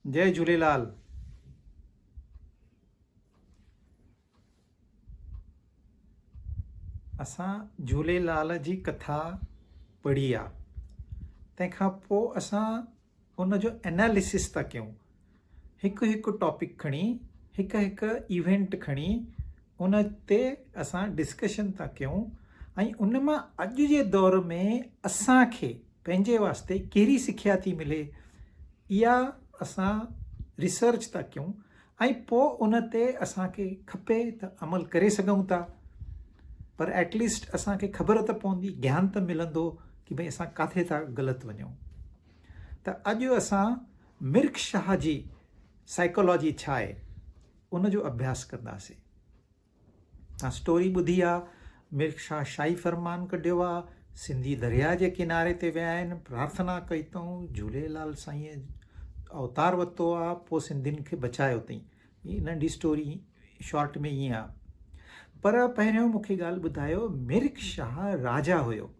जय झूलेलाल। असां झूलेलाल जी कथा पढ़ी आहे, तंहिंखां पोइ असां उन जो एनालिसिस था कयूं। हिकु हिकु टॉपिक खणी, हिकु हिकु इवेंट खणी उन ते असां डिस्कशन था कयूं ऐं उन मां अॼु जे दौर में असांखे पंहिंजे वास्ते कहिड़ी सिखिया थी मिले, इहा असां रिसर्च था कयूं ऐं पोइ उन ते असांखे खपे त अमल करे सघूं था। पर एटलीस्ट असांखे ख़बर त पवंदी, ज्ञान त मिलंदो कि भई असां किथे था ग़लति वञूं। त अॼु असां मिर्ख शाह जी साइकोलॉजी छा आहे उन जो अभ्यास कंदासीं। तव्हां स्टोरी ॿुधी आहे, मिर्ख शाह शाही फरमान कढियो आहे, सिंधी दरिया जे किनारे ते विया आहिनि, प्रार्थना कई अथऊं, झूलेलाल साईं अवतार वरितो आहे, पोइ सिंधियुनि खे बचायो अथई। हीअ नंढी स्टोरी शॉर्ट में ईअं आहे। पर पहिरियों मूंखे ॻाल्हि ॿुधायो, मिर्ख शाह राजा हुयो।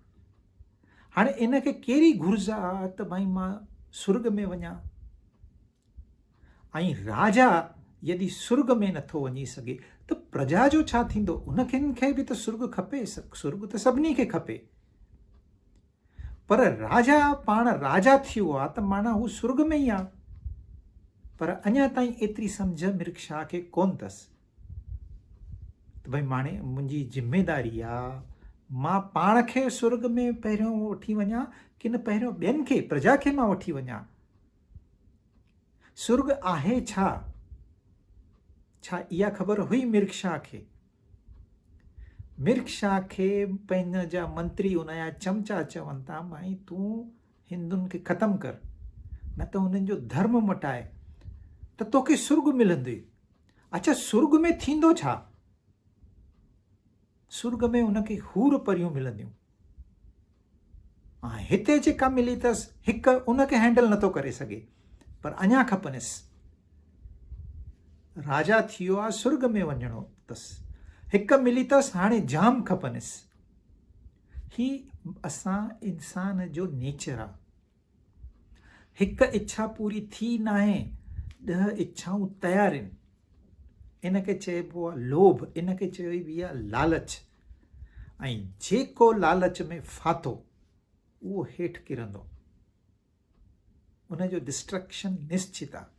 हाणे इनखे कहिड़ी घुर्ज आहे त भई मां सुर्ग में वञा, ऐं राजा यदि सुर्ग में नथो वञी सघे त प्रजा जो छा थींदो? उनखे बि त सुर्ग खपे, सुर्ग त सभिनी खे खपे। पर राजा पाण राजा थियो आहे त माना हू सुर्ग में ई आहे। पर अञा ताईं एतिरी सम्झ मिर्ख शाह खे कोन अथसि त भई माणे मुंहिंजी ज़िमेदारी आहे, मां पाण खे सुर्ग में पहिरियों वठी वञा कि न पहिरियों ॿियनि खे, प्रजा खे मां वठी वञा। सुर्ग आहे छा इहा ख़बर हुई मिर्ख शाह खे? मिर्ख शाह खे पंहिंजा मंत्री, उनजा चमचा चवनि था भाई तूं हिंदुनि खे ख़तमु कर, न त हुननि जो धर्म मटाए त तोखे सुर्ग मिलंदई। अच्छा, सुर्ग में थींदो छा? सुर्ग में उनखे हूर परियूं मिलंदियूं। हिते जेका मिली अथसि हिकु उनखे हैंडल नथो करे सघे, पर अञा खपनिसि। राजा थियो आहे, सुर्ग में वञिणो अथसि, हिकु मिली अथसि, हाणे जाम खपनिसि। ही असां इंसान जो नेचर आहे। हिकु इच्छा पूरी थी न आहे, 10 इच्छाऊं तयारु आहिनि। इनखे चइबो आहे लोभ, इनखे चइबी आहे लालच। ऐं जेको लालच में फाथो उहो हेठि किरंदो, उनजो डिस्ट्रक्शन निश्चित आहे।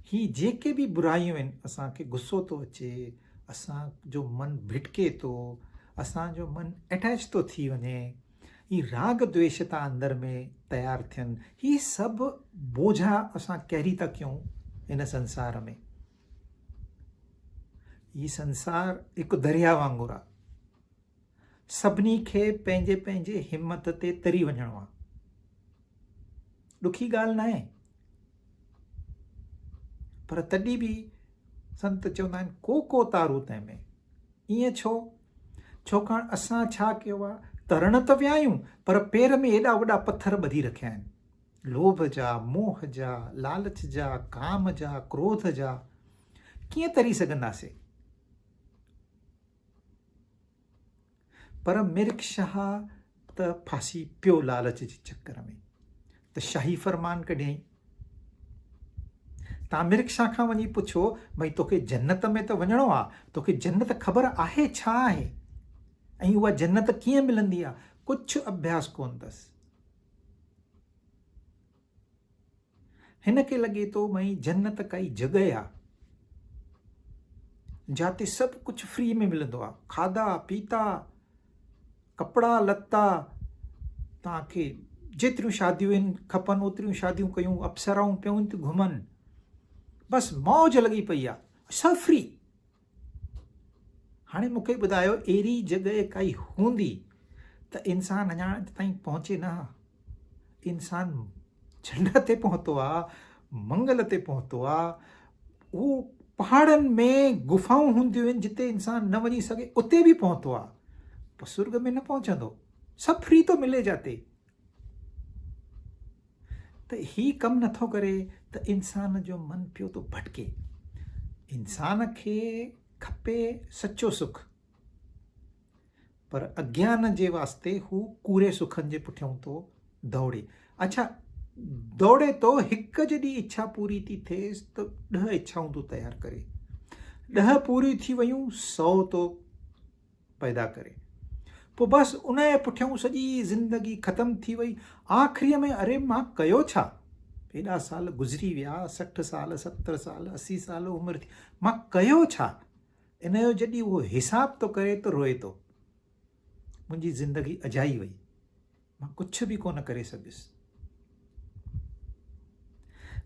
ही जेके बि बुराइयूं आहिनि, असांखे गुस्सो थो अचे, असांजो मन भिटके थो, असांजो मन अटैच थो थी वञे, ही राग द्वेष था अंदर में तयारु थियनि, ही सभु बोझा असां कैरी था कयूं इन संसार में। ही संसार हिकु दरिया वांगुरु आहे, सभिनी खे पंहिंजे पंहिंजे हिमत ते तरी वञिणो आहे। ॾुखी ॻाल्हि न आहे, पर तॾहिं बि संत चवंदा आहिनि को तारू तंहिंमें। ईअं छो? छाकाणि असां छा कयो आहे, तरण त विया आहियूं पर पेर में एॾा वॾा पत्थर ॿधी रखिया आहिनि, लोभ जा, मोह जा, लालच जा, काम जा, क्रोध जा। कीअं तरी सघंदासीं? पर मिर्ख शाह त फासी पियो लालच जे चक्कर में, त शाही फरमान कढियईं। तव्हां मिर्ख शाह खां वञी पुछो भई तोखे जन्नत में त वञिणो आहे, तोखे जन्नत ख़बर आहे छा आहे ऐं उहा जन्नत कीअं मिलंदी आहे? कुझु अभ्यास कोन अथसि। हिनखे लॻे थो भई जन्नत काई जॻहि आहे जिते सभु कुझु फ्री में मिलंदो आहे, खाधा पीता, कपिड़ा लता, तव्हांखे जेतिरियूं शादियूं आहिनि खपनि ओतिरियूं शादियूं कयूं, अप्सराऊं पियूं थियूं घुमनि, बसि मौज लॻी पई आहे, सभु फ्री। हाणे मूंखे ॿुधायो, अहिड़ी जॻहि काई हूंदी त इंसान अञा ताईं पहुचे न? इंसान चंड ते पहुतो आहे, मंगल ते पहुतो आहे, उहो पहाड़नि में गुफ़ाऊं हूंदियूं आहिनि जिते इंसान न वञी सघे, उते बि पहुतो आहे। पोइ सुर्ग में न पहुचंदो? सभु फ्री थो मिले जाते। त ही कमु नथो करे त इंसान जो मन पियो थो भटके। इंसान खे खपे सचो सुख, पर अज्ञान जे वास्ते हू कूड़े सुखनि जे पुठियां थो दौड़े। अच्छा, दौड़े थो, हिकु जॾहिं इच्छा पूरी थी थिएसि त 10 इच्छाऊं तूं तयारु करे, 10 पूरी थी वियूं 100 थो पैदा करे। पोइ बसि उन जे पुठियां सॼी ज़िंदगी ख़तमु थी वई। आख़िरीअ में अरे मां कयो छा, हेॾा साल गुज़री विया, 60 साल 70 साल 80 साल उमिरि थी, मां कयो छा? इन जो जॾहिं उहो हिसाब थो करे त रोए थो, मुंहिंजी ज़िंदगी अजाई वई, मां कुझु बि कोन करे सघियुसि।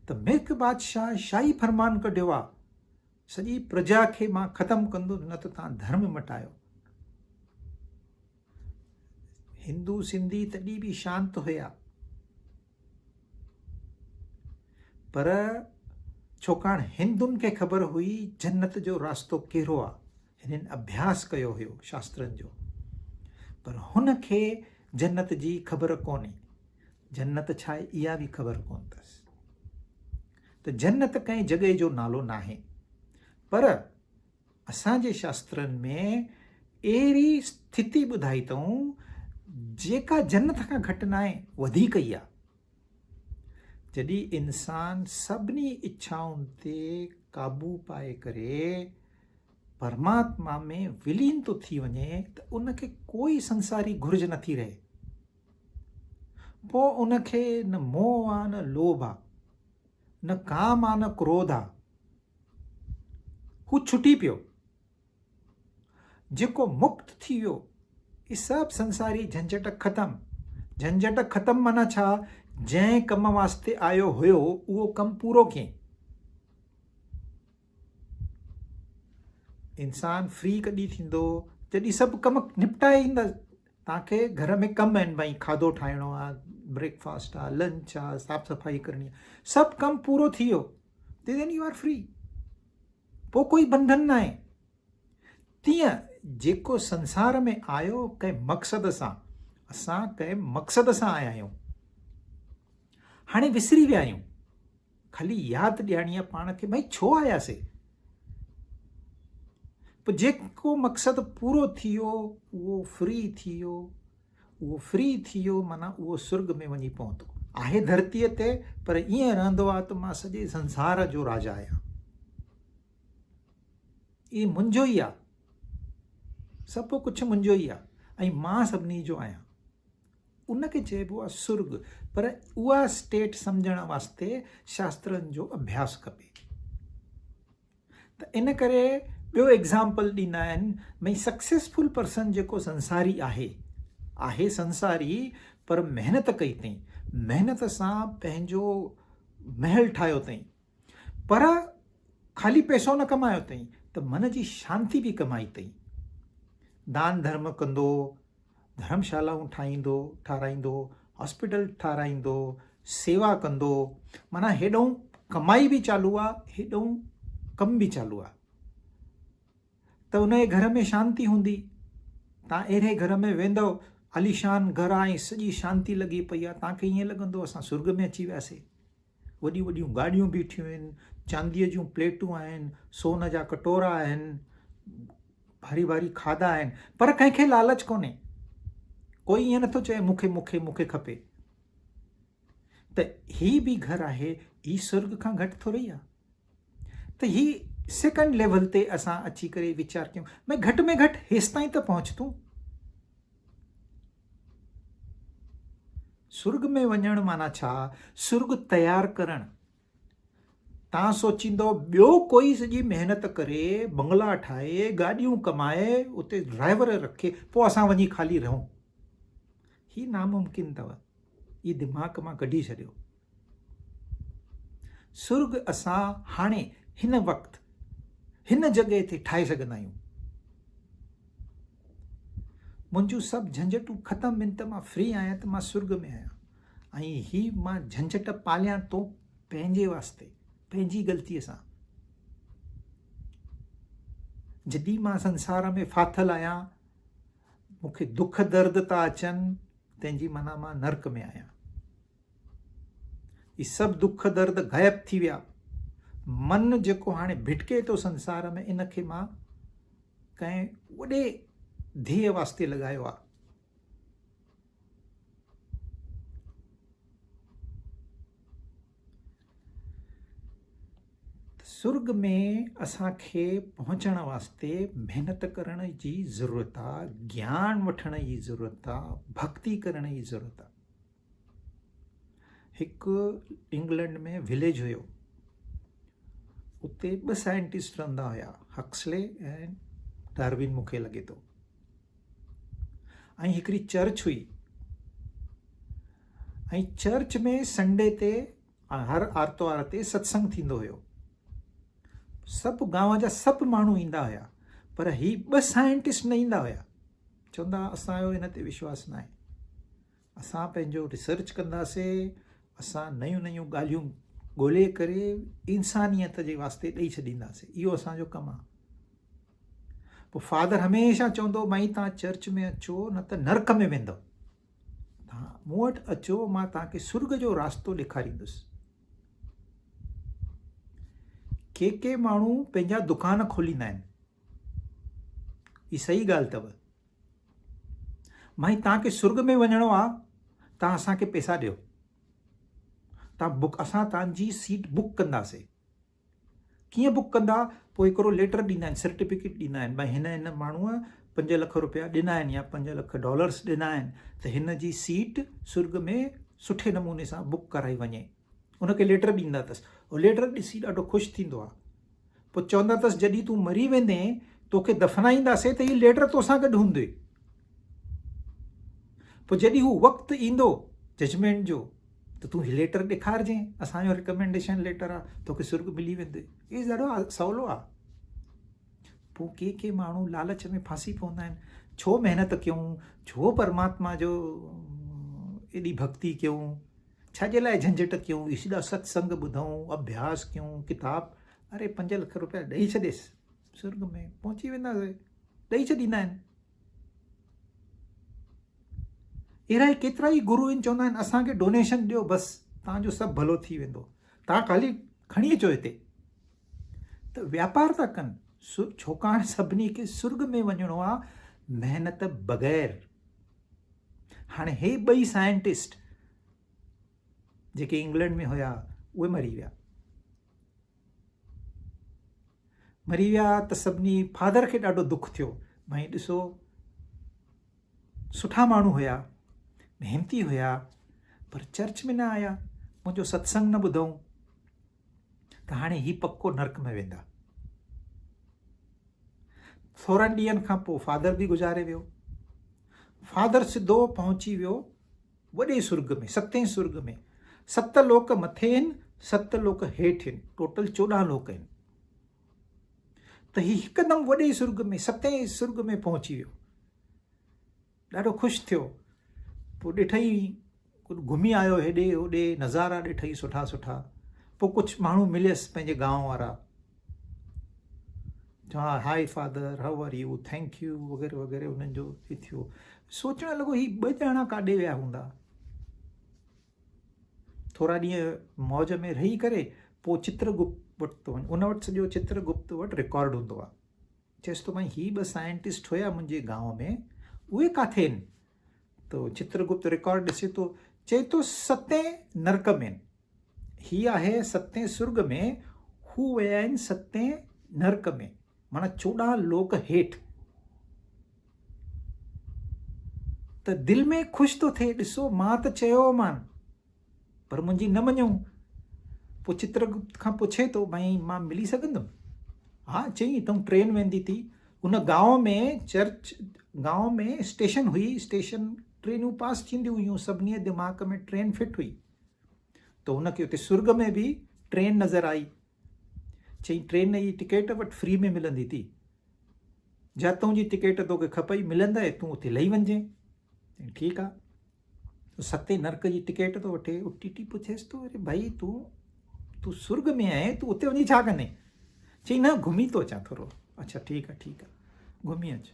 त मिल्क बादशाह शाही फरमान कढियो आहे, सॼी प्रजा खे मां ख़तमु कंदो, न त तव्हां धर्म मटायो। हिंदू सिंधी तॾहिं बि शांत हुया, पर छाकाणि हिंदुनि खे ख़बर हुई जन्नत जो रास्तो कहिड़ो आहे, हिननि अभ्यास कयो हुयो शास्त्रनि जो, पर हुनखे जन्नत जी ख़बर कोन्हे, जन्नत छा आहे इहा बि ख़बर कोन अथसि। त जन्नत कंहिं जॻह जो नालो न आहे, पर असांजे शास्त्रनि में अहिड़ी स्थिति ॿुधाई अथऊं जेका जन्नत खां घटि न आहे, वधीक ई आहे। जॾहिं इंसान सभिनी इच्छाउनि ते काबू पाए करे परमात्मा में विलीन थो थी वञे त उनखे कोई संसारी घुर्ज नथी रहे। पोइ उनखे न मोह आहे न लोभ आहे, न काम आहे न क्रोध आहे, हू छुटी पियो, जेको मुक्त थी वियो। ये सभु संसारी झंझट ख़तमु। झंझट ख़तमु माना छा, जंहिं कम वास्ते आयो हुयो उहो कमु पूरो कयईं। इंसान फ्री कॾहिं थींदो, जॾहिं सभु कम निपटाए ईंदा। तव्हांखे घर में कमु आहिनि, भई खाधो ठाहिणो आहे, ब्रेकफास्ट आहे, लंच आहे, साफ़ सफ़ाई करणी आहे, सभु कमु पूरो थी वियो, देन यू आर फ्री। पोइ कोई बंधन न आहे। तीअं जेको संसार में आयो कंहिं मक़सद सां, असां कंहिं मक़सद सां आया आहियूं, हाणे विसरी विया आहियूं, ख़ाली यादि ॾियणी आहे पाण खे, भई छो आयासीं। पोइ जेको मक़सदु पूरो थी वियो उहो फ्री थी वियो, उहो फ्री थी वियो माना उहो स्वर्ग में वञी पहुतो आहे धरतीअ ते, पर ईअं रहंदो आहे त मां सॼे संसार जो राजा आहियां, ई मुंहिंजो ई आहे, सभु कुझु मुंहिंजो ई आहे ऐं मां सभिनी जो आहियां। उनखे चइबो आहे स्वर्ग। पर उहा स्टेट सम्झण वास्ते शास्त्रनि जो अभ्यास खपे। त इन करे ॿियो एग्ज़ाम्पल ॾींदा आहिनि, भई सक्सेसफुल पर्सन जेको संसारी आहे संसारी, पर महिनत कई अथई, महिनत सां पंहिंजो महल ठाहियो अथई, पर ख़ाली पैसो न कमायो अथई, त मन जी शांती बि कमाई अथई। दान धर्म कंदो, धर्मशालाऊं ठाराईंदो, हॉस्पिटल ठाराईंदो, सेवा कंदो, माना हेॾो कमाई बि चालू आहे, हेॾो कम बि चालू आहे। त उन जे घर में शांती हूंदी। तव्हां अहिड़े घर में वेंदव, आलीशान घर आहे, सॼी शांती लॻी पई आहे, तव्हांखे ईअं लॻंदो असां स्वर्ग में अची वियासीं। वॾियूं वॾियूं गाॾियूं बीठियूं आहिनि, चांदीअ जूं प्लेटूं आहिनि, सोन जा कटोरा आहिनि, भारी भारी खाधा आहिनि, पर कंहिंखे लालच कोन्हे। कोई ईअं नथो चए मूंखे मूंखे मूंखे खपे। त ही बि घर आहे, ही स्वर्ग खां घटि थोरी आहे। त ही सेकंड लेवल ते असां अची करे वीचार कयूं, भई घटि में घटि हेसि ताईं त पहुच तूं। स्वर्ग में वञण माना छा, स्वर्ग तयारु करणु। तव्हां सोचींदो ॿियो कोई सॼी महिनत करे, बंगला ठाहे, गाॾियूं कमाए, उते ड्राइवर रखे, पोइ असां वञी ख़ाली रहूं। ही नामुमकिन अथव, ही दिमाग़ मां कढी छॾियो। स्वर्ग असां हाणे हिन वक़्तु हिन जॻह ते ठाहे सघंदा आहियूं। मुंहिंजूं सभु झंझटूं ख़तमु आहिनि, त मां फ्री आहियां, त मां स्वर्ग में आहियां। ऐं ही मां झंझट पालियां थो पंहिंजे वास्ते, पंहिंजी ग़लतीअ सां। जॾहिं मां संसार में फाथल आहियां, मूंखे दुख दर्द था अचनि, तंहिंजी माना मां नर्क में आहियां। ही सभु दुख दर्द ग़ाइब थी विया। मन जेको हाणे भिटके थो संसार में, इनखे मां कंहिं वॾे ध्येय वास्ते लॻायो आहे। सुर्ग में असांखे पहुचण वास्ते महिनत करण जी ज़रूरत आहे, ज्ञान वठण जी ज़रूरत आहे, भक्ति करण जी ज़रूरत आहे। हिकु इंग्लैंड में विलेज हुयो, उते 2 साइंटिस्ट रहंदा हुया, हक्सले ऐं डार्विन मूंखे लॻे थो। ऐं हिकिड़ी चर्च हुई, ऐं चर्च में संडे ते हर आर्तवार ते सत्संग थींदो हुयो। सभु गांव जा सभु माण्हू ईंदा हुया, पर ही 2 साइंटिस्ट न ईंदा हुया। चवंदा असांजो हिन ते विश्वास न आहे, असां पंहिंजो रिसर्च कंदासीं, असां नयूं नयूं ॻाल्हियूं ॻोल्हे करे इंसानियत जे वास्ते ॾेई छॾींदासीं, इहो असांजो कमु आहे। पोइ फादर हमेशह चवंदो भई तव्हां चर्च में अचो न त नर्क में वेंदव, तव्हां मूं वटि अचो, मां तव्हांखे सुर्ग जो रास्तो ॾेखारींदुसि। के माण्हू पंहिंजा दुकान खोलींदा आहिनि, हीअ सही ॻाल्हि अथव। भाई तव्हांखे सुर्ग में वञिणो आहे, तव्हां असांखे पैसा ॾियो, असां तव्हांजी सीट बुक कंदासीं। कीअं बुक कंदा? पोइ हिकिड़ो लेटर ॾींदा आहिनि, सर्टिफिकेट ॾींदा आहिनि, भाई हिन माण्हूअ 5 लख रुपया ॾिना आहिनि या 5 लख डॉलर्स ॾिना आहिनि, त हिन जी सीट सुर्ग में सुठे नमूने सां बुक कराई वञे। उनखे लेटर ॾींदा अथसि, उहो लेटर ॾिसी ॾाढो ख़ुशि थींदो आहे। पोइ चवंदा अथसि जॾहिं तूं मरी वेंदे तोखे दफ़नाईंदासीं त हीअ लेटर तोसां गॾु हूंदे। पोइ जॾहिं हू वक़्तु ईंदो जजमेंट जो त तूं हीउ लेटर ॾेखारिजांइ, असांजो रिकमेंडेशन लेटर आहे, तोखे सुर्ग मिली वेंदे। इहो ॾाढो सवलो आहे। पोइ के माण्हू लालच में फासी पवंदा आहिनि, छो महिनत कयूं, छो परमात्मा जो एॾी भक्ति कयूं, छाजे लाइ झंझट कयूं, एॾा सत्संग ॿुधूं, अभ्यास कयूं, किताब। अरे 5 लख रुपया ॾेई छॾेसि, सुर्ग में पहुची वेंदासीं, ॾेई छॾींदा आहिनि। अहिड़ा ई केतिरा ई गुरू आहिनि, चवंदा आहिनि असांखे डोनेशन ॾियो, बसि तव्हांजो सभु भलो थी वेंदो, तव्हां ख़ाली खणी अचो हिते। त वापार था कनि, छाकाणि सभिनी खे सुर्ग में वञिणो आहे महिनत बग़ैर। हाणे हे 2 साइंटिस्ट जेके इंग्लैंड में हुया, उहे मरी विया त सभिनी फादर खे ॾाढो दुख थियो। भई ॾिसो, सुठा माण्हू हुया, मेहनती हुया, पर चर्च में न आया, मुंहिंजो सत्संग न ॿुधऊं, त हाणे ही पक्को नर्क में वेंदा। थोरनि ॾींहंनि खां पोइ फादर बि गुज़ारे वियो। फादर सिधो पहुची वियो वॾे सुर्ग में, 7 सुर्ग में। 7 लोक मथे आहिनि, 7 लोक हेठि आहिनि, टोटल 14 लोक आहिनि। त ही हिकदमि वॾे सुर्ग में, 7 सुर्ग में पहुची वियो, ॾाढो ख़ुशि थियो। पोइ ॾिठई, घुमी आयो हेॾे होॾे, नज़ारा ॾिठई सुठा सुठा। पोइ कुझु माण्हू मिलियसि पंहिंजे गांव वारा, चवा हाय फादर, हाउ आर यू, थैंक यू वग़ैरह वग़ैरह, उन्हनि जो ही थियो। सोचणु लॻो ही 2 ॼणा काॾे विया हूंदा। थोरा ॾींहं मौज में रही करे पोइ चित्रगुप्त वटि थो वञे, उन वटि सॼो चित्रगुप्त वटि रिकॉर्ड हूंदो आहे। चएसि थो भाई ही 2 साइंटिस्ट हुया मुंहिंजे गांव में, उहे किथे आहिनि? तो चित्रगुप्त रिकॉर्ड ॾिसे थो, चए थो 7 नर्क में, ही आहे 7 सुर्ग में, हू विया आहिनि 7 नर्क में, माना 14 लोक हेठि। त दिलि में ख़ुशि थो थिए, ॾिसो मां त चयो मान, पर मुंहिंजी न मञूं। पोइ चित्रगुप्त खां पुछे थो भाई मां मिली सघंदुमि? हा, चई तूं ट्रेन वेंदी थी, उन गांव में गांव में स्टेशन हुई, स्टेशन ट्रेनूं पास थींदियूं हुयूं, सभिनी जे दिमाग़ में ट्रेन फिट हुई। त हुनखे उते सुर्ग में बि ट्रेन नज़र आई। चई ट्रेन जी टिकट वटि फ्री में मिलंदी थी, जातों जी टिकट तोखे खपई मिलंदे, तूं उते लही वञिजे। ठीकु आहे। 7 नर्क जी टिकट थो वठे, उटी पुछेसि थो, अरे भाई तूं सुर्ग में आहे, तूं उते वञी छा कंदे? चई न, घुमी थो अचां थोरो। अच्छा ठीकु आहे, घुमी अच।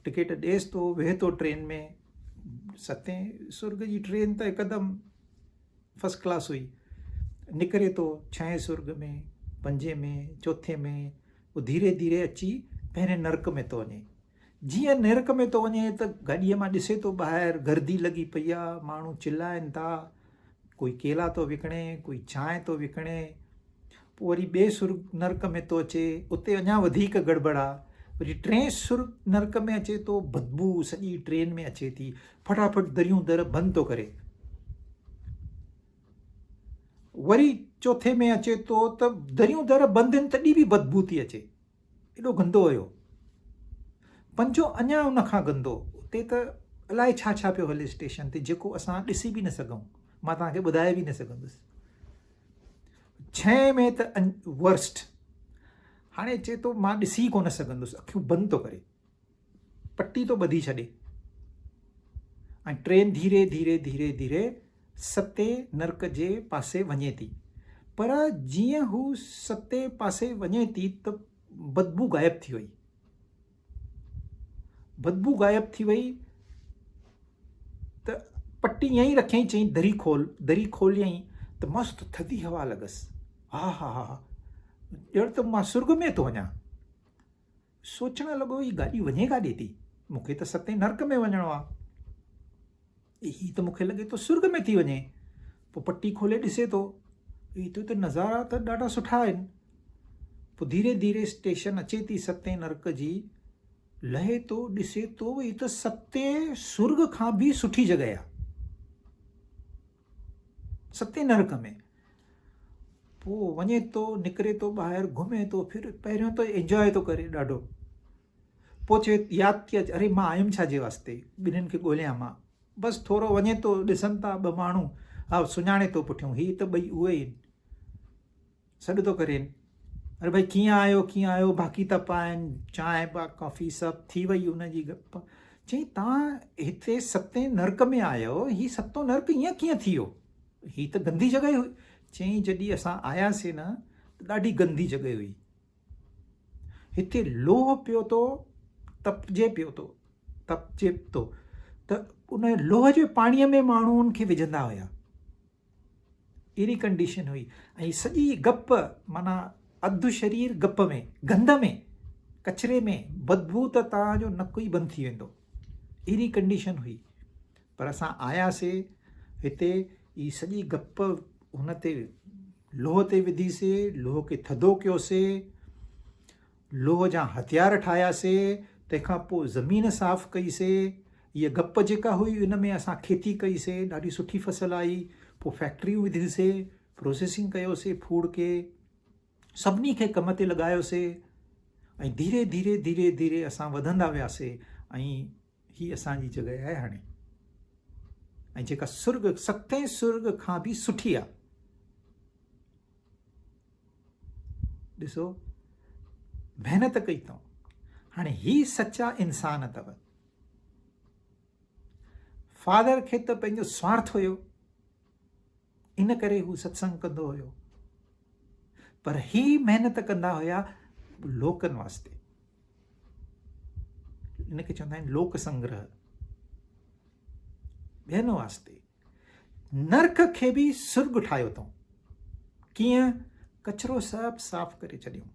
टिकट ॾेसि थो, वेहे थो ट्रेन में। 7 सुर्ग जी ट्रेन त हिकदमि फर्स्ट क्लास हुई। निकिरे थो 6 सुर्ग में, 5 में, 4 में, पोइ धीरे धीरे अची पहिरें नर्क में थो वञे। जीअं नर्क में थो वञे त गाॾीअ मां ॾिसे थो ॿाहिरि गर्दी लॻी पई आहे, माण्हू चिल्लाइनि था, कोई केला थो विकिणे, कोई चांहि थो विकिणे। पोइ वरी ॿिए सुर्ग नर्क में थो अचे, उते अञा वधीक गड़बड़ आहे। वरी टे सुर्ग नर्क में अचे थो, बदबू सॼी ट्रेन में अचे थी, फटाफट दरियूं दर बंदि थो करे। वरी चौथे में अचे थो त दरियूं दर बंदि आहिनि तॾहिं बि बदबू थी अचे, एॾो गंदो हुयो। पंजो अञा उन खां गंदो, उते त अलाए छा छा पियो हले स्टेशन ते, जेको असां ॾिसी बि न सघूं, मां तव्हांखे ॿुधाए बि न सघंदुसि। छहें में त वर्स्ट, हाणे चए थो मां ॾिसी कोन सघंदुसि, अखियूं बंदि थो करे, पटी थो ॿधी छॾे, ऐं ट्रेन धीरे धीरे धीरे धीरे सते नर्क जे पासे वञे थी। पर जीअं हू सते पासे वञे थी त बदबू गायब थी वई। बदबू गायब थी वई त पटी ईअं ई रखियईं, चई दरी खोल। दरी खोलियईं त मस्तु थधी हवा लॻसि। हा हा हा, ॼण त मां सुर्ग में थो वञा। सोचणु लॻो ही गाॾी वञे काॾे थी, मूंखे त सते नर्क में वञिणो आहे, ही त मूंखे लॻे थो सुर्ग में थी वञे। पोइ पटी खोले ॾिसे थो, हिते त नज़ारा त ॾाढा सुठा आहिनि। पोइ धीरे धीरे स्टेशन अचे थी सते नर्क जी, लहे थो, ॾिसे थो ही त सते सुर्ग खां बि सुठी जॻह आहे, सते नर्क में। पोइ वञे थो, निकिरे थो ॿाहिरि, घुमे थो, फिर पहिरियों त एंजॉय थो करे ॾाढो। पोइ चए यादि थी अचे, अरे मां आयुमि छाजे वास्ते, ॿिन्हिनि खे ॻोल्हियां मां। बसि थोरो वञे थो, ॾिसनि था ॿ माण्हू, हा सुञाणे थो पुठियों, ही त ॿई उहे ई आहिनि। सॾु थो करेनि, अरे भाई कीअं आयो, बाक़ी था पाइनि, चांहि कॉफ़ी सभु थी वई हुनजी गप। चई तव्हां हिते सते नर्क में आयो, ही सतो नर्क ईअं कीअं थी वियो, ही त गंदी जॻह हुई। चई जॾहिं असां आयासीं न त ॾाढी गंदी जॻह हुई, हिते लोह पियो थो, तपजे थो, त उन लोह जे पाणीअ में माण्हू उनखे विझंदा हुया, अहिड़ी कंडीशन हुई। ऐं सॼी गप माना अधु शरीर गप में, गंद में, कचिरे में, बदबू त तव्हांजो नकु ई बंदि थी वेंदो, अहिड़ी कंडीशन हुई। पर असां आयासीं हिते, ही सॼी गप हुन ते लोह ते विधीसीं, लोह खे थधो कयोसीं, लोह जा हथियार ठाहियासीं, तंहिंखां पोइ ज़मीन साफ़ कईसीं। हीअ गप जेका हुई उन में असां खेती कईसीं, ॾाढी सुठी फसल आई। पोइ फैक्ट्रियूं विधियूंसीं, प्रोसेसिंग कयोसीं फूड खे, सभिनी खे कम ते लॻायोसीं, ऐं धीरे धीरे धीरे धीरे असां वधंदा वियासीं। ऐं ही असांजी जॻह आहे हाणे, ऐं जेका सुर्ग, सते सुर्ग खां बि सुठी आहे। ॾिसो महिनत कई अथऊं। हाणे ही सचा इंसान अथव। फादर खे त पंहिंजो स्वार्थ हुयो, इन करे हू सत्संग कंदो हुयो, पर ही महिनत कंदा हुया लोकनि वास्ते। इनखे चवंदा आहिनि लोक संग्रह, ॿियनि वास्ते। नर्क खे बि सुर्ग ठाहियो अथऊं। कीअं? कचिरो सभु साफ़ करे छॾियूं।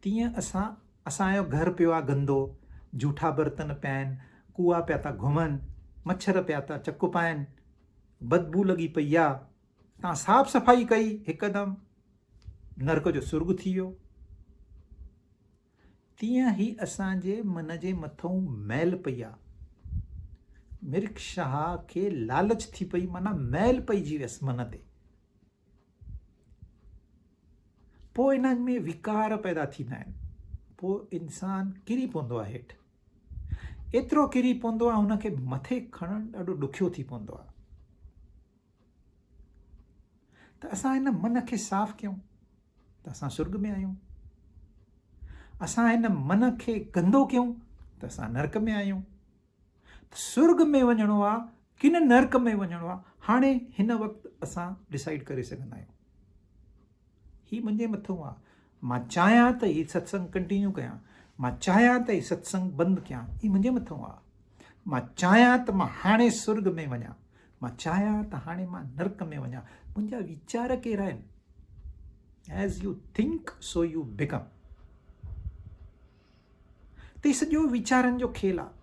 तीअं असांजो घर पियो आहे गंदो, जूठा बर्तन पिया आहिनि, कुआ पिया था घुमनि, मच्छर पिया था चकु पाइनि, बदबू लॻी पई आहे। तव्हां साफ़ सफ़ाई कई, हिकदमि नर्क जो सुर्ग थी वियो। तीअं ई असांजे मन जे मथां मैल पई आहे। मिर्ख शाह खे लालच थी पई, माना मैल पइजी वियसि मन ते। पोइ इन्हनि में विकार पैदा थींदा आहिनि, पोइ इंसान किरी पवंदो आहे हेठि। एतिरो किरी पवंदो आहे, हुनखे मथे खणणु ॾाढो ॾुखियो थी पवंदो आहे। त असां हिन मन खे साफ़ कयूं त असां सुर्ग में आहियूं। असां हिन मन खे गंदो कयूं त असां नर्क में आहियूं। सुर्ग में वञिणो आहे कि न नर्क में वञिणो आहे, हाणे हिन वक़्तु असां डिसाइड करे सघंदा आहियूं। ही मुंहिंजे मथां आहे। मां चाहियां त हीउ सत्संग कंटिन्यू कयां, मां चाहियां त हीउ सत्संग बंदि कयां, ही मुंहिंजे मथां आहे। मां चाहियां त मां हाणे सुर्ग में वञा, मां चाहियां त हाणे मां नर्क में वञा। मुंहिंजा वीचार कहिड़ा आहिनि? As U think so you become. त सॼो वीचारनि जो खेल आहे।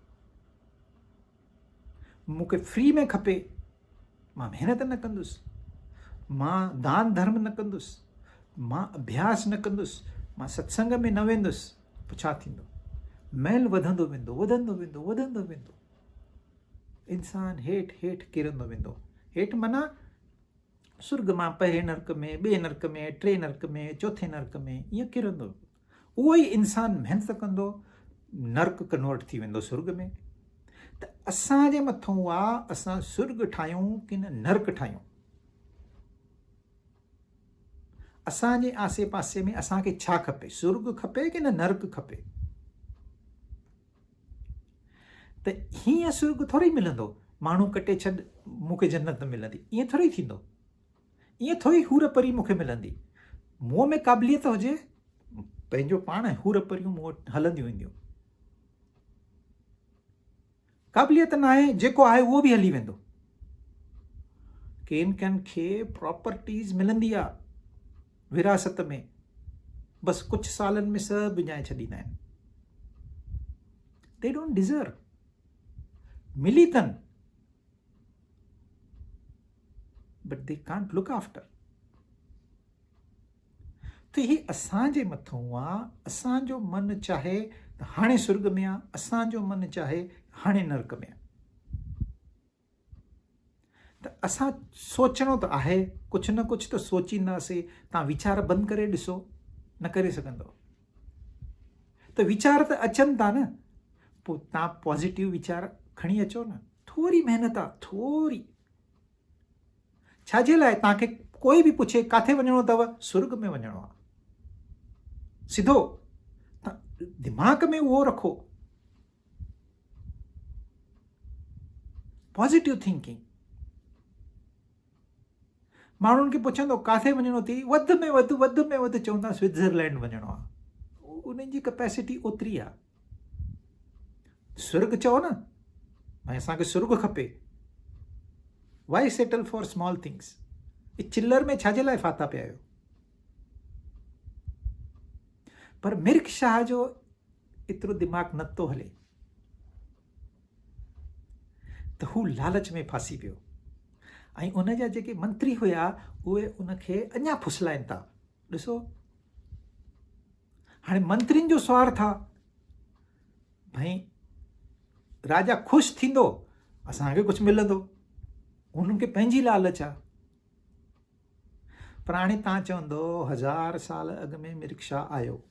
मूंखे फ्री में खपे, मां महिनत न कंदुसि। मां दान धर्म न कंदुसि, मां अभ्यास न कंदुसि, मां सत्संग में न वेंदुसि, पोइ छा थींदो? मैल वधंदो वेंदो, वधंदो वेंदो, वधंदो वेंदो। इंसानु हेठि हेठि किरंदो वेंदो। हेठि माना सुर्ग मां पहिरें नर्क में, ॿिए नर्क में, टे नर्क में, चौथे नर्क में, ईअं किरंदो। उहो ई इंसानु महिनत कंदो, नर्क कन्वर्ट थी वेंदो सुर्ग में। त असांजे मथां आहे असां सुर्ग ठाहियूं की न नर्क ठाहियूं। असांजे आसे पासे में असांखे छा खपे? सुर्ग खपे की न नर्क खपे? त हीअं सुर्ग थोरी मिलंदो, माण्हू कटे छॾ मूंखे जन्नत मिलंदी, ईअं थोरी थींदो। ईअं थोरी हूर परी मूंखे मिलंदी। मूं में क़ाबिलियत हुजे, पंहिंजो पाण हूर परियूं मूं वटि हलंदियूं ईंदियूं। क़ाबिलियत न आहे, जेको आहे उहो बि हली वेंदो। कंहिं खे प्रॉपर्टीज़ मिलंदी आहे विरासत में, बसि कुझु सालनि में सभु विञाए छॾींदा आहिनि। दे डोंट डिज़र्व, मिली अथनि, but they can't look after. त ही असांजे मथां आहे। असांजो मन चाहे त हाणे सुर्ग में आहे, असांजो मन चाहे हाणे नर्क में आहे। त असां सोचणो त आहे, कुझु न कुझु त सोचींदासीं। तव्हां वीचार बंदि करे ॾिसो, न करे सघंदव। त वीचार त अचनि था न, पोइ तव्हां पॉज़िटिव वीचार खणी अचो न। थोरी महिनत आहे, थोरी। छाजे लाइ? तव्हांखे कोई बि पुछे किथे वञिणो अथव? सुर्ग में वञिणो आहे, सिधो। तव्हां दिमाग़ में उहो रखो, पॉज़िटिव थिंकिंग। माण्हुनि खे पुछंदो किथे वञिणो अथई, वधि में वधि चवंदा स्विट्ज़रलैंड वञिणो आहे। उन्हनि जी कैपेसिटी ओतिरी आहे। स्वर्ग चओ न, भई असांखे स्वर्ग खपे। Why settle for small things? चिल्लर में छाजे लाइ फाथा पिया आहियो? पर मिर्ख शाह जो एतिरो दिमाग़ नथो हले, त हू लालच में फासी पियो। ऐं उन जा जेके मंत्री हुया उहे उनखे अञा फुसलाइनि था। ॾिसो, हाणे मंत्रियुनि जो स्वार्थ आहे, भई राजा ख़ुशि थींदो, असांखे कुझु मिलंदो। उन्हनि खे पंहिंजी लालच आहे। पर हाणे तव्हां चवंदो 1000 साल अॻु में मिर्ख शाह आयो,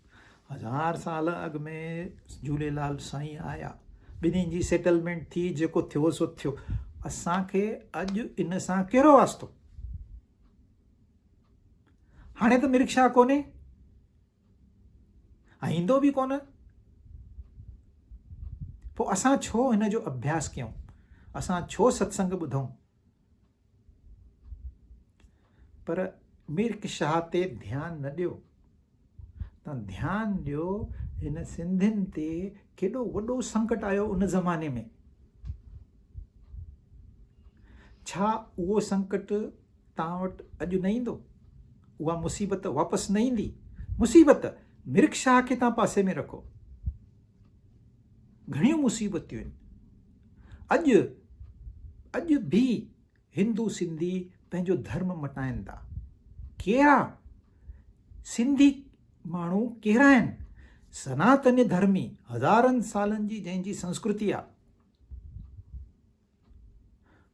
1000 साल अॻु में झूलेलाल साईं आया, ॿिन्हिनि जी सेटलमेंट थी, जेको थियो सो थियो। असांखे अॼु इन सां कहिड़ो वास्तो? हाणे त मिर्ख शाह कोन्हे, ईंदो बि कोन। पोइ असां छो हिन जो अभ्यास कयूं? असां छो सत्संग ॿुधूं? पर मिर्ख शाह ते ध्यानु न ॾियो। तव्हां ध्यानु ॾियो हिन सिंधियुनि ते केॾो वॾो संकट आयो उन ज़माने में। छा उहो संकट तव्हां वटि अॼु न ईंदो? उहा मुसीबत वापसि न ईंदी? मुसीबत मिर्ख शाह खे तव्हां पासे में रखो। घणियूं मुसीबतियूं आहिनि। अॼु बि हिंदू सिंधी पंहिंजो धर्म मटाइनि था। कहिड़ा सिंधी माण्हू कहिड़ा आहिनि? सनातन धर्मी, हज़ारनि सालनि जी जंहिंजी संस्कृति आहे।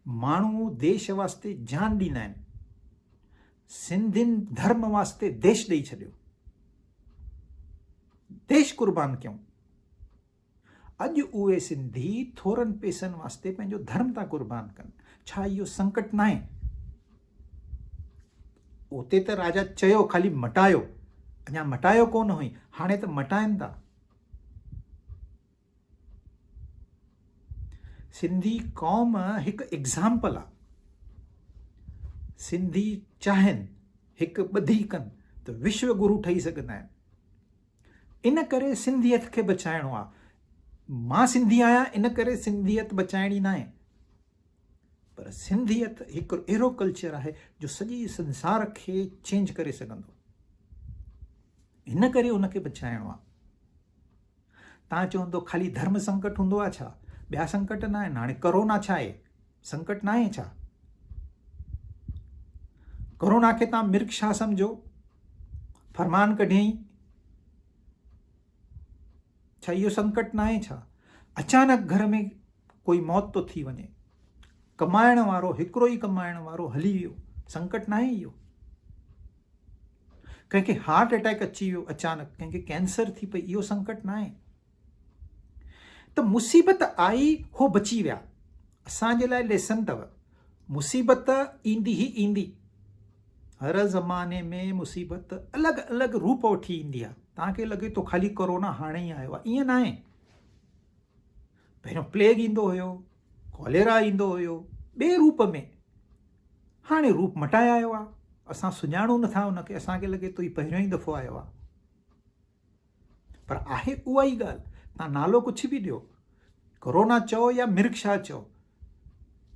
माण्हू देश वास्ते जान ॾींदा आहिनि। सिंधियुनि धर्म वास्ते देश ॾेई छॾियो, देश कुर्बान कयूं। अॼु उहे सिंधी थोरनि पैसनि वास्ते पंहिंजो धर्म था कुर्बान कनि। छा इहो संकट न आहे? उते त राजा चयो खाली मटायो, अञा मटायो कोन हुई, हाणे त मटाइनि था। सिंधी क़ौम हिकु एग्ज़ाम्पल आहे। सिंधी चाहिनि हिकु ॿधी कनि त विश्व गुरु ठही सघंदा आहिनि। इन करे सिंधियत खे बचाइणो आहे। मां सिंधी आहियां, इन करे सिंधियत बचाइणी न आहे। पर सिंधियत हिकु अहिड़ो कल्चर आहे जो सॼे संसार खे चेंज करे सघंदो। इन करे उनखे बचाइणो आहे। तव्हां चवंदो खाली धर्म संकट हूंदो आहे छा? ॿिया संकट न आहिनि। हाणे करोना छा आहे? संकट न आहे छा? कोरोना खे तव्हां मिर्ग छा सम्झो, फरमान कढियईं, छा इहो संकट न आहे छा? अचानक घर में कोई मौत तो थी वञे, कमाइण वारो हिकिड़ो ई कमाइण वारो हली वियो, संकट न आहे इहो? कंहिंखे हार्ट अटैक अची वियो अचानक, कंहिंखे कैंसर थी पई, इहो संकट न आहे? त मुसीबत आई, हो बची विया, असांजे लाइ लेसन अथव। मुसीबत ईंदी ई ईंदी, हर ज़माने में मुसीबत अलॻि अलॻि रूप वठी ईंदी आहे। तव्हांखे लॻे थो ख़ाली कोरोना हाणे ई आयो आहे, ईअं न आहे। पहिरियों प्लेग ईंदो हुयो, कॉलेरा ईंदो हुयो ॿिए रूप में, हाणे रूप मटाए आयो आहे, असां सुञाणूं नथा उनखे, असांखे लॻे थो ही पहिरियों ई दफ़ो आयो आहे, पर आहे उहा ई ॻाल्हि। तव्हां नालो कुझु बि ॾियो, कोरोना चओ या मिर्गशा चओ,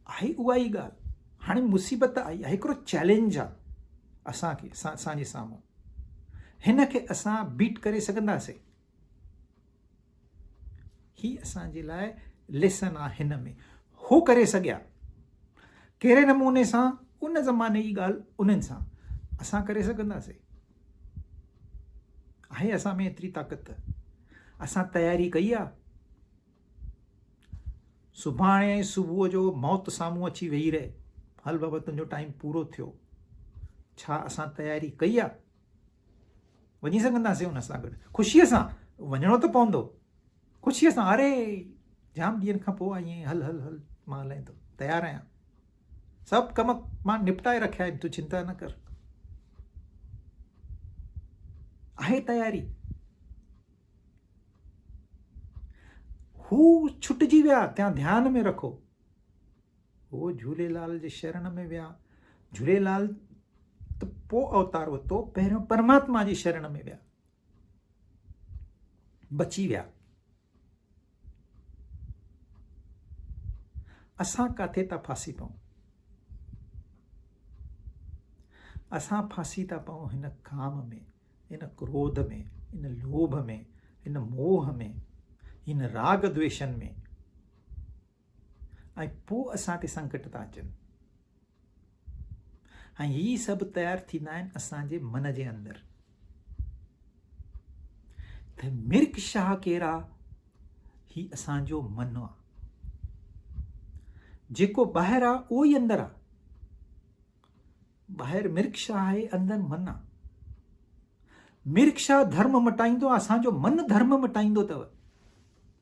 आहे उहा ई ॻाल्हि। हाणे मुसीबत आई आहे, हिकिड़ो चैलेंज आहे असांखे, असांजे साम्हूं, हिन खे असां बीट करे सघंदासीं, ही असांजे लाइ लेसन आहे। हिन में हो करे सघिया, कहिड़े नमूने सां, उन ज़माने जी ॻाल्हि उन्हनि सां असां करे सघंदासीं। आहे असां में एतिरी ताक़त, असां तयारी कई आहे। सुभाणे सुबुह जो मौत साम्हूं अची वेही रहे, हल बाबा तुंहिंजो टाइम पूरो थियो, छा असां तयारी कई आहे? वञी सघंदासीं उन सां गॾु, ख़ुशीअ सां वञिणो त पवंदो, ख़ुशीअ सां, अरे जाम ॾींहंनि खां पोइ आई आहीं, हल हल हल मां हलां थो, तयारु आहियां, सभु कम मां निपटाए रखिया आहिनि, तूं चिंता न कर, आहे तयारी। हू छुटिजी विया, तव्हां ध्यान में रखो, उहो झूलेलाल जे शरण में विया। झूलेलाल त पोइ अवतार वरितो, पहिरियों परमात्मा जी शरण में विया, बची विया। असां काथे था फासी पऊं? असां फासी था पऊं हिन काम में, हिन क्रोध में, हिन लोभ में, हिन मोह में, हिन राग द्वेषन में, ऐं पोइ असां ते संकट था अचनि। ऐं ही सभु तयारु थींदा आहिनि असांजे मन जे अंदरि। त मिर्ग शाह केरु आहे? ही असांजो मन आहे, जेको ॿाहिरि आहे उहो ई अंदरि आहे। ॿाहिरि मिर्ग शाह आहे, अंदरि मन आहे। मिर्ग शाह धर्म मटाईंदो आहे, असांजो मन धर्म मटाईंदो अथव।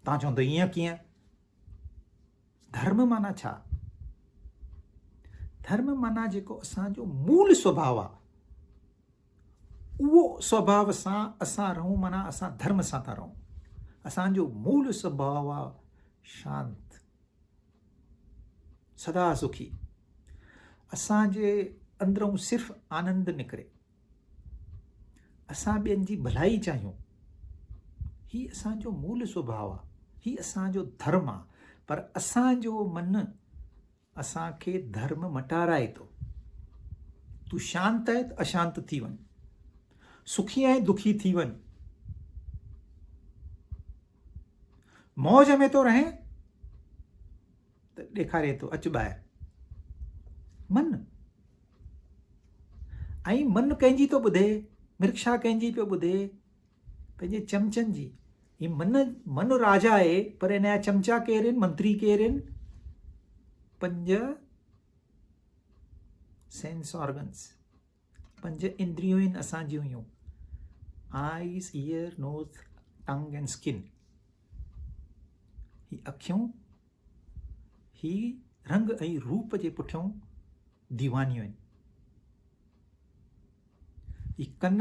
तव्हां चवंदो ईअं कीअं? धर्म माना छा? धर्म माना जेको असांजो मूल स्वभाव आहे, उहो स्वभाव सां असां रहूं, माना असां धर्म सां था रहूं। असांजो मूल स्वभाव आहे शांत, सदा सुखी, असांजे अंदरूं सिर्फ़ु आनंद निकिरे, असां ॿियनि जी भलाई चाहियूं, ही असांजो मूल स्वभाव आहे, ही असांजो धर्म आहे। पर असांजो मन असांखे धर्म मटाराए थो। तूं शांत आहे त अशांत थी वञ, सुखी आहे दुखी थी वञ, मौज में तो रहे त ॾेखारे थो अच ॿाहिरि। मन, ऐं मन कंहिंजी थो ॿुधे? मिर्गशा कंहिंजी पियो ॿुधे? पंहिंजे चमचनि जी। ही मन राजा आहे, पर हिन जा चमचा केरु आहिनि, मंत्री केरु आहिनि? 5 सेंस ऑर्गन्स, 5 इंद्रियूं आहिनि असां जूं हुयूं, eyes, ear, nose, tongue and skin. ही अखियूं, ही रंग ऐं रूप जे पुठियों दीवानियूं आहिनि। ही कन,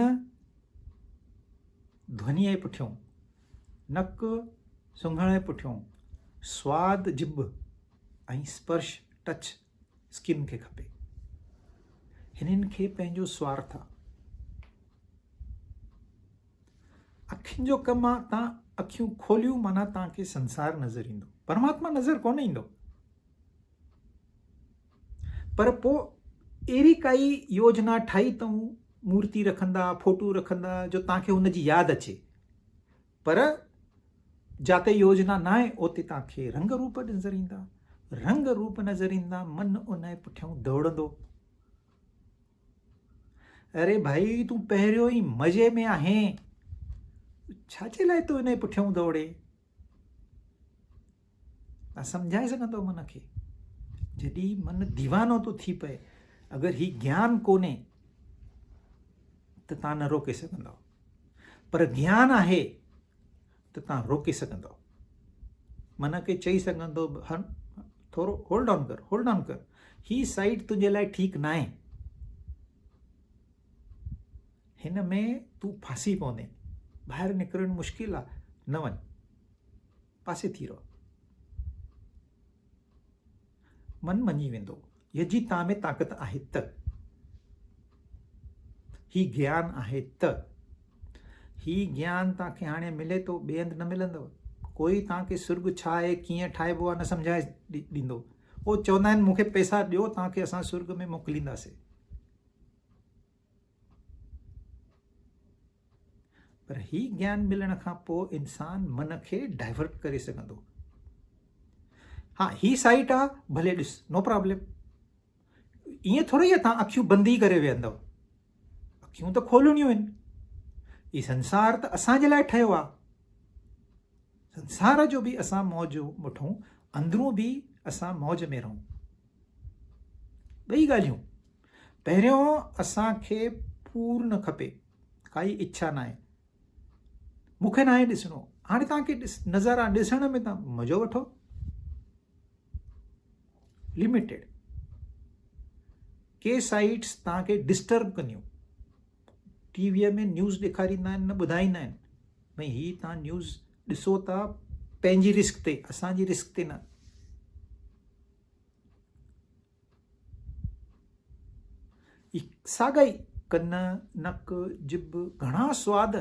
ध्वनीअ जे पुठियों, नक सुंघण जे पुठियों, स्वाद जिभ, ऐं स्पर्श टच स्किन खे खपे। हिननि खे पंहिंजो स्वार्थ आहे। अखियुनि जो कमु आहे, तव्हां अखियूं खोलियूं माना तव्हांखे संसार नज़र ईंदो, परमात्मा नज़र कोन ईंदो। पर पोइ अहिड़ी काई योजना ठाही अथऊं, मूर्ति रखंदा, फोटू रखंदा, जो तव्हांखे हुनजी यादि अचे, पर जिते योजना न आहे उते तव्हांखे रंग रूप नज़र ईंदा, रंग रूप नज़र ईंदा, मन उन जे पुठियां दौड़ंदो। अरे भाई तूं पहिरियों ई मज़े में आहीं, छाजे लाइ तूं हिन जे पुठियां दौड़े? तव्हां सम्झाए सघंदव मन खे? जॾहिं मन दीवानो थो थी पए, अगरि ही ज्ञान कोन्हे त तव्हां न रोके सघंदव, पर ज्ञान आहे त तव्हां रोके सघंदव। मन खे चई सघंदो हन थोरो होल्ड ऑन कर, ही साइड तुंहिंजे लाइ ठीकु न आहे, हिन में तूं फासी पवंदे, ॿाहिरि निकिरणु मुश्किल आहे, न वञ, पासे थी रहो। मन मञी वेंदो, यदि तव्हां में ताक़त आहे त, ही ज्ञान आहे त। ही ज्ञान तव्हांखे हाणे मिले थो, ॿिए हंधि न मिलंदव। कोई तव्हांखे सुर्ॻु छा आहे, कीअं ठाहिबो आहे, न सम्झाए ॾींदो। उहो चवंदा आहिनि मूंखे पैसा ॾियो, तव्हांखे असां सुर्ॻ में मोकिलींदासीं। पर ही ज्ञान मिलण खां पोइ इंसान मन खे डाइवर्ट करे सघंदो। हा, ही साइट आहे, भले ॾिस, नो प्रॉब्लम। ईअं थोरी आहे तव्हां अखियूं बंदि करे वेहंदव, अखियूं त खोलणियूं आहिनि। ही संसार त असांजे लाइ ठहियो आहे, संसार जो बि असां मौज वठूं, अंदरूं बि असां मौज में रहूं। ॿई ॻाल्हियूं। पहिरियों असांखे पूर्ण खपे, काई इच्छा न आहे, मूंखे न आहे ॾिसणो। हाणे तव्हांखे नज़र आहे, ॾिसण में तव्हां मज़ो वठो, लिमिटेड। के साइट्स तव्हांखे डिस्टर्ब कंदियूं, टीवीअ में न्यूज़ ॾेखारींदा आहिनि, न ॿुधाईंदा आहिनि भई ही तव्हां न्यूज़ ॾिसो था पंहिंजी रिस्क ते, असांजी रिस्क ते न। साॻई कन, नक, जिभ, घणा स्वाद,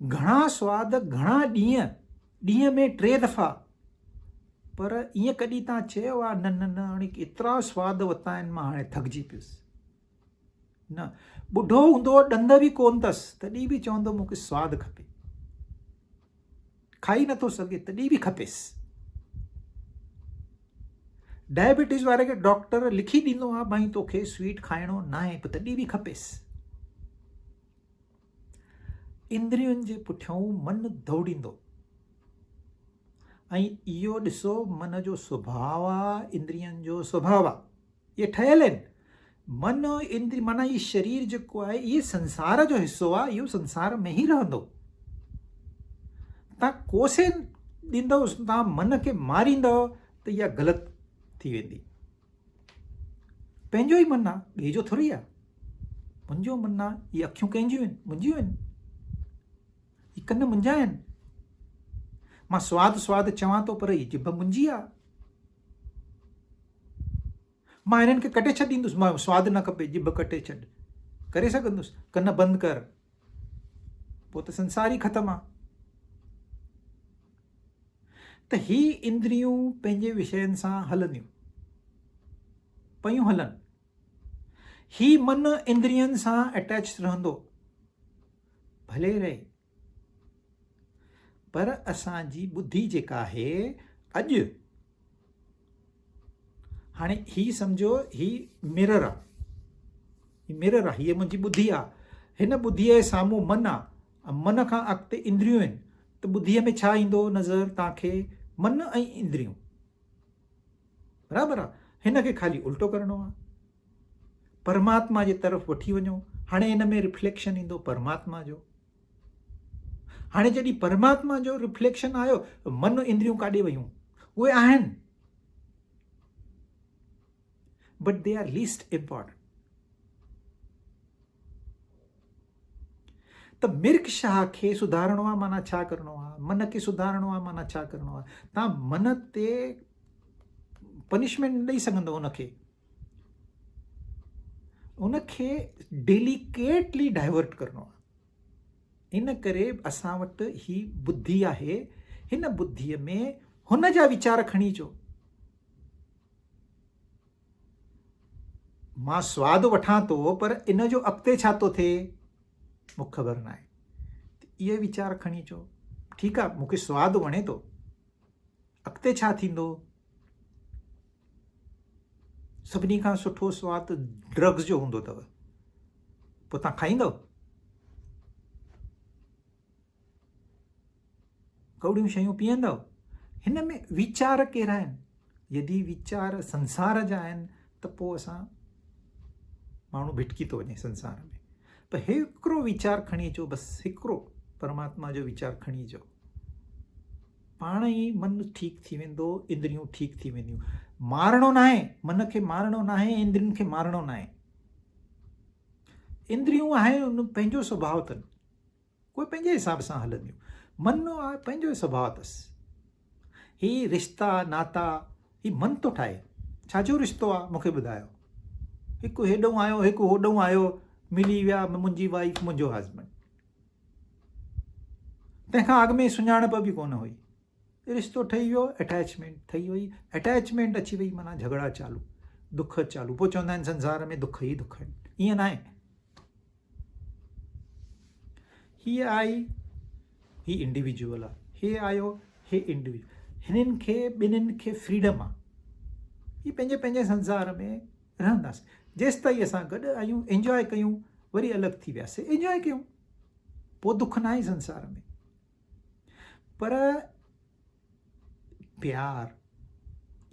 घणा ॾींहं में 3 दफ़ा। पर ईअं कॾहिं तव्हां चयो आहे न न न हाणे एतिरा स्वाद वरिता आहिनि, मां हाणे थकिजी पियुसि? न। ॿुढो हूंदो, ॾंद बि कोन अथसि, तॾहिं बि चवंदो मूंखे स्वादु खपे, खाई नथो सघे तॾहिं बि खपेसि। डायबिटीज़ वारे खे डॉक्टर लिखी ॾींदो आहे भई तोखे स्वीट खाइणो न आहे, पर तॾहिं बि खपेसि। इंद्रियुनि जे पुठियां मन दौड़ींदो, ऐं इहो ॾिसो मन जो स्वभाव आहे, इंद्रियनि जो स्वभाव आहे, इहे ठहियल आहिनि। मन इंद्रिय माना इहो शरीर जेको आहे, इहे संसार जो हिसो आहे, इहो संसार में ई रहंदो। तव्हां कोसे ॾींदव, तव्हां मन खे मारींदव त इहा ग़लति थी वेंदी। पंहिंजो ई मन आहे, ॿिए जो थोरी आहे। मुंहिंजो मन आहे, इहे अखियूं कंहिंजियूं आहिनि, मुंहिंजियूं आहिनि, ही कन मुंहिंजा आहिनि। मां स्वादु चवां थो, पर ही जिभ मुंहिंजी आहे। मां हिननि खे कटे छॾींदुसि, मां स्वादु न खपे, जिभ कटे छॾ, करे सघंदुसि? कन बंदि कर, पोइ त संसार ई ख़तमु आहे। त ही इंद्रियूं पंहिंजे विषयनि सां हलंदियूं पयूं हलनि, ही मन इंद्रियनि सां अटैच रहंदो, भले रहे। पर असांजी बुद्धि जेका आहे अॼु, हाणे ही सम्झो ही मिरर आहे, हीअ मुंहिंजी बुद्धि आहे, हिन बुद्धीअ जे साम्हूं मन आहे, मन खां अॻिते इंद्रियूं आहिनि, त बुद्धीअ में छा ईंदो नज़र तव्हांखे? मन ऐं इंद्रियूं, बराबरि आहे। हिन खे ख़ाली उल्टो करिणो आहे, परमात्मा जे तरफ़ वठी वञो। हाणे हिन में रिफ्लेक्शन ईंदो परमात्मा जो। हाणे जॾहिं परमात्मा जो रिफ्लेक्शन आयो, मन इंद्रियूं काॾे वयूं? उहे आहिनि, but they are least important. त मिर्ग शाह खे सुधारणो आहे, माना छा करिणो आहे? मन खे सुधारणो आहे, माना छा करिणो आहे? तव्हां मन ते पनिशमेंट ॾेई सघंदव उनखे डेलिकेटली डाइवर्ट करिणो आहे। इन करे असां वटि ही बुद्धि आहे, हिन बुद्धीअ में हुन जा वीचार खणी अचो। मां स्वादु वठां थो, पर इन जो अॻिते छा थो थिए मूंखे ख़बर न आहे, इहे वीचार खणी अचो। ठीकु आहे, मूंखे स्वादु वणे थो, अॻिते छा थींदो? सभिनी खां सुठो स्वादु ड्रग्स जो हूंदो अथव, पोइ तव्हां खाईंदव? कौड़ियूं शयूं पीअंदव? हिन में वीचार कहिड़ा आहिनि? यदि वीचार संसार जा आहिनि त पोइ असां माण्हू भिटकी थो वञे संसार में। पर हिकिड़ो वीचार खणी अचो, बसि हिकिड़ो परमात्मा जो वीचार खणी अचो, पाण ई मन ठीकु थी वेंदो, इंद्रियूं ठीकु थी वेंदियूं। मारणो न आहे, मन खे मारणो न आहे, इंद्रियुनि खे मारणो न आहे। इंद्रियूं आहिनि, उन पंहिंजो स्वभाव अथनि, कोई पंहिंजे हिसाब सां हलंदियूं। मन आहे पंहिंजो स्वभाव अथसि। ही रिश्ता नाता ही मन थो ठाहे। छाजो रिश्तो आहे मूंखे ॿुधायो? हिकु हेॾो आयो, हिकु होॾो आयो, मिली विया, मुंहिंजी वाइफ, मुंहिंजो हस्बैंड, तंहिंखां अॻु में सुञाणप बि कोन हुई, रिश्तो ठही वियो, अटैचमेंट ठही वई, अटैचमेंट अची वई, माना झगड़ा चालू, दुख चालू। पोइ चवंदा आहिनि संसार में दुख ई दुख आहिनि। ईअं न आहे। हीअ आई, ही इंडिविजुअल आहे, हे आयो, हे इंडिविजुअल। हिननि खे ॿिन्हिनि खे फ्रीडम आहे। ही पंहिंजे पंहिंजे संसार में रहंदासीं। जेसि ताईं असां गॾु आहियूं, एंजॉय कयूं, वरी अलॻि थी वियासीं, एंजॉय कयूं, पोइ दुख न आहे संसार में। पर प्यार,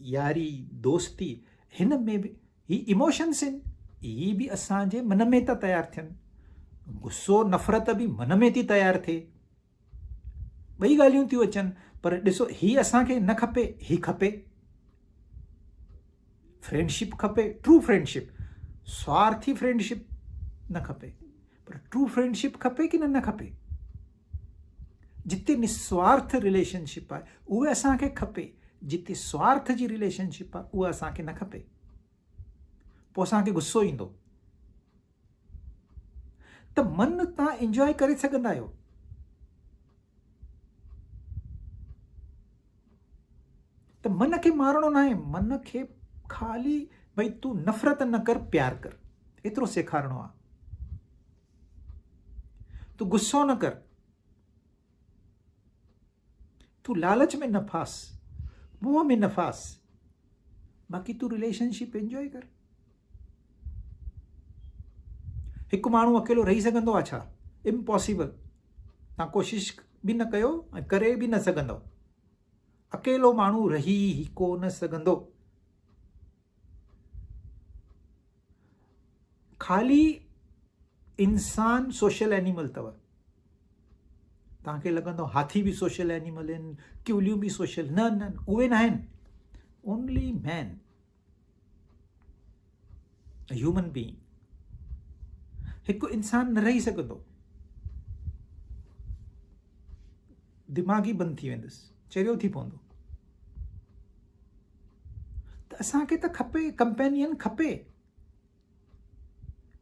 यारी, दोस्ती, हिन में बि ही इमोशन्स आहिनि, ही बि असांजे मन में था तयारु थियनि। गुस्सो, नफ़रत बि मन में थी तयारु थिए। ॿई ॻाल्हियूं थियूं अचनि। पर ॾिसो, ही असांखे न खपे, ही खपे। फ्रेंडशिप खपे, ट्रू फ्रेंडशिप। स्वार्थी फ्रेंडशिप न खपे, पर ट्रू फ्रेंडशिप खपे कि न खपे? जिते निस्वार्थ रिलेशनशिप आहे उहे असांखे खपे, जिते स्वार्थ जी रिलेशनशिप आहे उहा असांखे न खपे। पोइ असांखे गुस्सो ईंदो। त मन तव्हां एंजॉय करे सघंदा आहियो। त मन खे मारणो न आहे, मन खे ख़ाली भई तूं नफ़रत न कर, प्यार कर, एतिरो सेखारणो आहे। तूं गुस्सो न कर, तूं लालच में न फास, मोह में न फास, बाक़ी तूं रिलेशनशिप एंजॉय कर। हिकु माण्हू अकेलो रही सघंदो आहे छा? इम्पॉसिबल। तव्हां कोशिश बि न कयो ऐं करे बि न सघंदव। अकेलो माण्हू रही ई कोन सघंदो। ख़ाली इंसान सोशल एनिमल अथव। तव्हांखे लॻंदो हाथी बि सोशल एनिमल आहिनि, किवलियूं बि सोशल, न न, उहे न आहिनि। Only man, human being. हिकु इंसान न रही सघंदो, दिमाग़ी बंदि थी वेंदुसि, चरियो थी पवंदो। त असांखे त खपे, कंपेनियन खपे।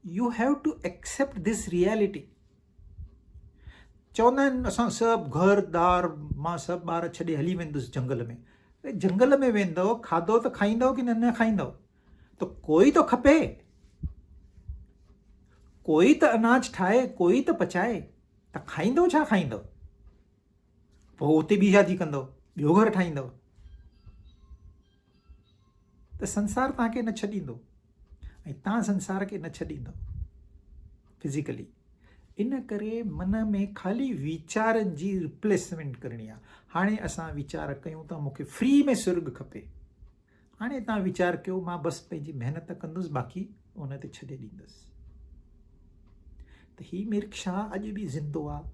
You have to accept this reality. चवंदा आहिनि असां सभु घरदार, मां सभु ॿार छॾे हली वेंदुसि जंगल में। जंगल में वेंदव, खाधो त खाईंदव कि न खाईंदव? त कोई तो खपे, कोई त अनाज ठाहे, कोई त पचाए। त खाईंदव छा खाईंदव? पोइ उते बि शादी कंदव, ॿियो घर ठाहींदव। त संसार तव्हांखे न छॾींदो ऐं तव्हां संसार खे न छॾींदव फिज़िकली। इन करे मन में ख़ाली वीचारनि जी रिप्लेसमेंट करणी आहे। हाणे असां वीचार कयूं था मूंखे फ्री में स्वर्ग खपे। हाणे तव्हां वीचार कयो मां बसि पंहिंजी महिनत कंदुसि, बाक़ी उन ते छॾे ॾींदुसि। त ही मिर्ख शाह अॼु बि ज़िंदो आहे,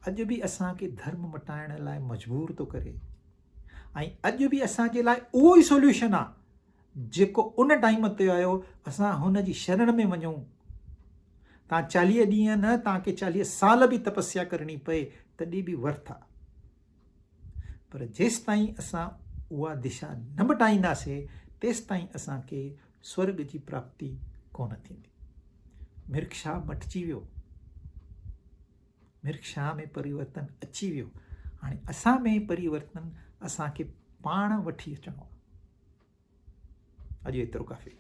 अॼु बि असांखे धर्म मटाइण लाइ मजबूर थो करे। ऐं अॼु बि असांजे लाइ उहो ई सोल्यूशन आहे जेको उन टाइम ते आयो। असां हुन जी शरण में वञूं। तव्हां 40 ॾींहं न, तव्हांखे 40 साल बि तपस्या करणी पए तॾहिं बि वर्थ आहे। पर जेसि ताईं असां उहा दिशा न मटाईंदासीं तेसि ताईं असांखे स्वर्ग जी प्राप्ति कोन थींदी। मिर्ख शाह मटिजी वियो, मिर्ख शाह में परिवर्तन अची वियो। हाणे असां में परिवर्तन असांखे पाण वठी अचिणो आहे। अॼु एतिरो काफ़ी।